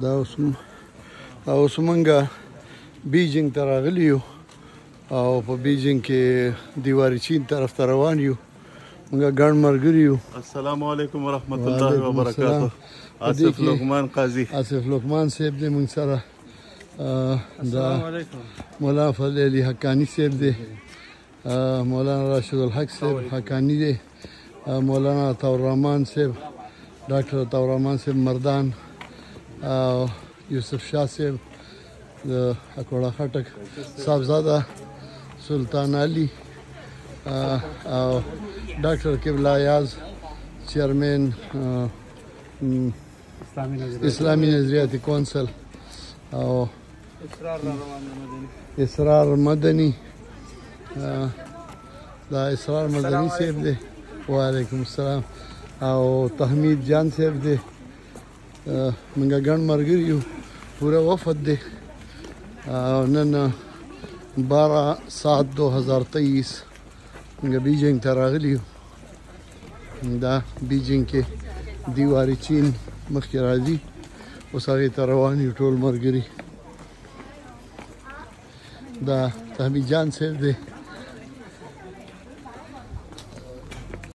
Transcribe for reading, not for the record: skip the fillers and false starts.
دا اوس مونږه بیجینګ ته راغلي یو او په بیجینګ کې دیواري چین طرف ته روان یو. مونږه ګڼ ملګري یو. السلام علیکم ورحمت الله وبرکاته. آصف لقمان قاضي. آصف لقمان صاحب دی مونږ سره. السلام علیکم. مولانا فضل علي حقانی صاحب دی. مولانا راشد الحق صاحب حقانی دی. مولانا طور الرحمن صاحب، ډاکټر طور الرحمن صاحب مردان، یوسف شاه صاحب د اکوړه خټک، صاحبزاده سلطان علي او ډاکټر قبله یاز چیرمن اسلامي نظریاتي کونسل او اسرار مدني. دا اسرار مدني صاحب دی. وعلیکم السلام. او تحمید جان صاحب دی. منګه ګڼ ملګري یو، پوره وفد دی. نن 12/7/2023 منګه بیجینګ ته راغلي یو. دا بیجینګ کې دیواري چین مخکې راځي، اوس هغې ته روان یو ټول ملګري. دا تحمید جان صاحب دی.